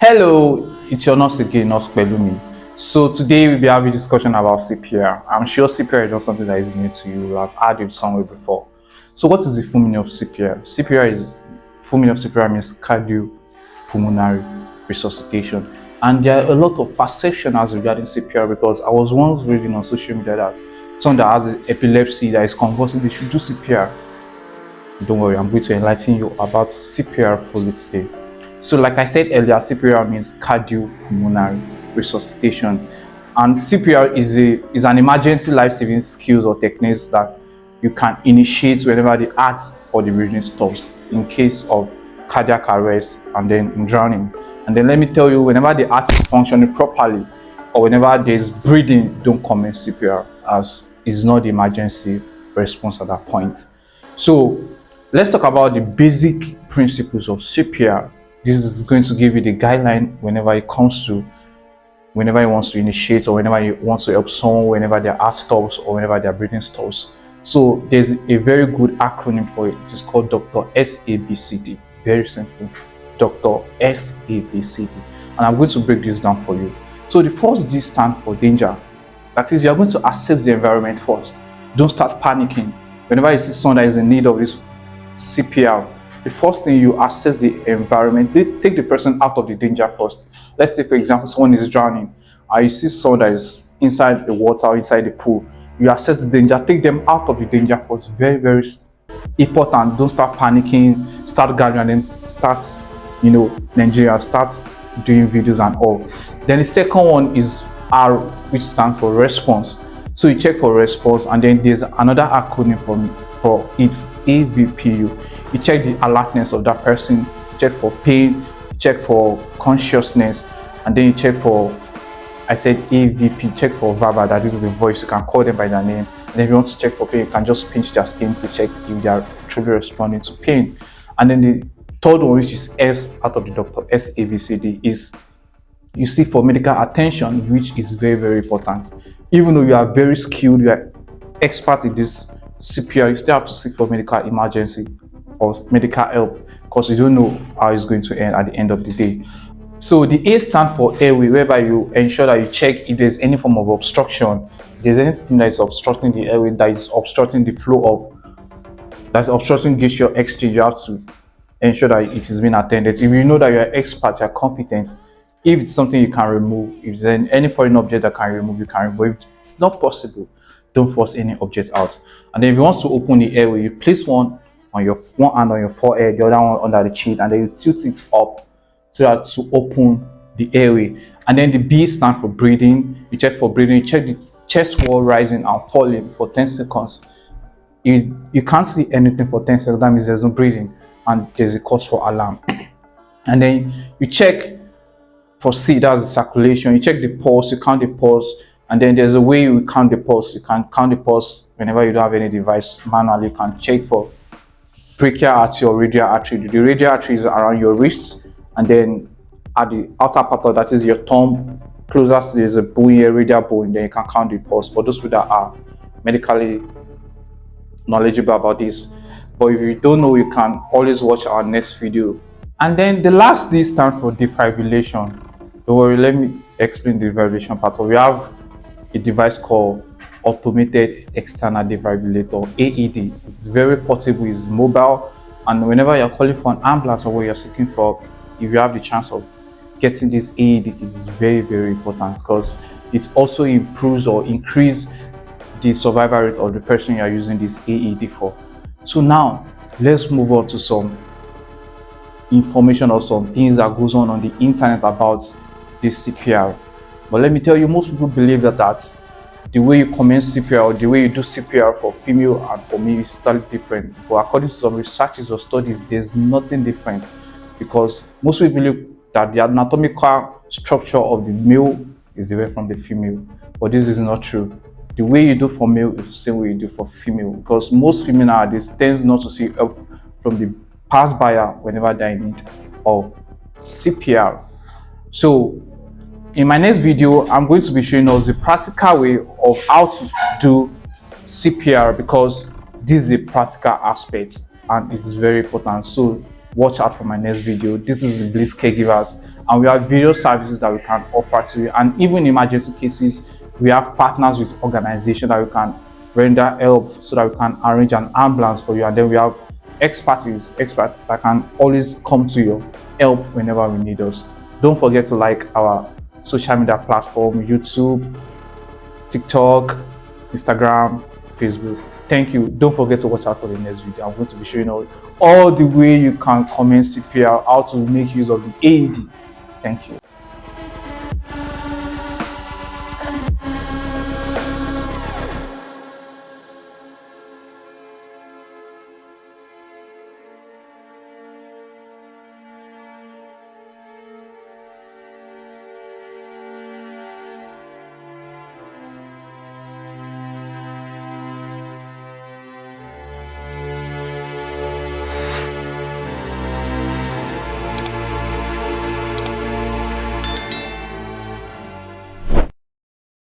Hello, it's your nurse again, Nurse PELUMI. So today we'll be having a discussion about CPR. I'm sure CPR is not something that is new to you. You have heard it somewhere before. So what is the full meaning of CPR? Full meaning of CPR means cardiopulmonary resuscitation. And there are a lot of perceptions regarding CPR because I was once reading on social media that someone that has epilepsy that is convulsing, they should do CPR. Don't worry, I'm going to enlighten you about CPR fully today. So like I said earlier, CPR means cardiopulmonary resuscitation, and CPR is an emergency life-saving skills or techniques that you can initiate whenever the heart or the breathing stops in case of cardiac arrest and then in drowning. And then let me tell you, whenever the heart is functioning properly or whenever there is breathing, don't commence CPR as it's not the emergency response at that point. So let's talk about the basic principles of CPR. This is going to give you the guideline whenever you want to initiate or whenever you want to help someone, whenever their heart stops or whenever their breathing stops. So there's a very good acronym for it. It is called Dr. SABCD. Very simple. Dr. SABCD. And I'm going to break this down for you. So the first D stands for danger. That is, you're going to assess the environment first. Don't start panicking. Whenever you see someone that is in need of this CPR, the first thing you assess the environment. Take the person out of the danger first. Let's say, for example, someone is drowning, and you see someone that is inside the water or inside the pool. You assess the danger. Take them out of the danger first. Very, very important. Don't start panicking. Start gathering and then start, Nigeria. Start doing videos and all. Then the second one is R, which stands for response. So you check for response, and then there's another acronym for it's AVPU. You check the alertness of that person, check for pain, check for consciousness, and then you check for, I said AVP, check for verbal, that is the voice. You can call them by their name. And if you want to check for pain, you can just pinch their skin to check if they are truly responding to pain. And then the third one, which is S out of the doctor, SABCD, is you seek for medical attention, which is very, very important. Even though you are very skilled, you are expert in this CPR, you still have to seek for medical emergency or medical help because you don't know how it's going to end at the end of the day. So the A stands for airway, whereby you ensure that you check if there's any form of obstruction. If there's anything that is obstructing the airway, that is obstructing the flow of, that's obstructing gaseous exchange, you have to ensure that it is being attended. If you know that you're expert, you're competent, if it's something you can remove, if there's any foreign object that can remove, you can remove. If it's not possible, don't force any object out. And then if you want to open the airway, you place one hand on your forehead, the other one under the chin, and then you tilt it up so that to open the airway. And then the B stands for breathing. You check for breathing. You check the chest wall rising and falling for 10 seconds. You can't see anything for 10 seconds. That means there's no breathing, and there's a cause for alarm. And then you check for C, that's the circulation. You check the pulse. You count the pulse. And then there's a way you count the pulse. You can count the pulse whenever you don't have any device manually. You can check for brachial artery or radial artery. The radial artery is around your wrist, and then at the outer part of that is your thumb. Closer to there's a bone here, radial bone. Then you can count the pulse. For those people that are medically knowledgeable about this, but if you don't know, you can always watch our next video. And then the last D stands for defibrillation. Don't worry, let me explain the defibrillation part. We have a device called automated external defibrillator, AED. It's very portable, it's mobile, and whenever you're calling for an ambulance or what you're seeking for, if you have the chance of getting this AED, it's very, very important because it also improves or increases the survival rate of the person you're using this AED for. So now let's move on to some information or some things that goes on the internet about this CPR. But let me tell you, most people believe that the way you commence CPR or the way you do CPR for female and for male is totally different. But according to some researches or studies, there's nothing different because most people believe that the anatomical structure of the male is different from the female. But this is not true. The way you do for male is the same way you do for female, because most female nowadays tends not to seek help from the passersby whenever they're in need of CPR. So in my next video, I'm going to be showing us the practical way of how to do CPR, because this is a practical aspect and it is very important. So watch out for my next video. This is the Bliss Caregivers. and we have various services that we can offer to you. And even in emergency cases, we have partners with organizations that we can render help so that we can arrange an ambulance for you. And then we have experts that can always come to your help whenever we need us. Don't forget to like our social media platform: YouTube, TikTok, Instagram, Facebook. Thank you. Don't forget to watch out for the next video. I'm going to be showing all the way you can comment CPR, how to make use of the AED. Thank you.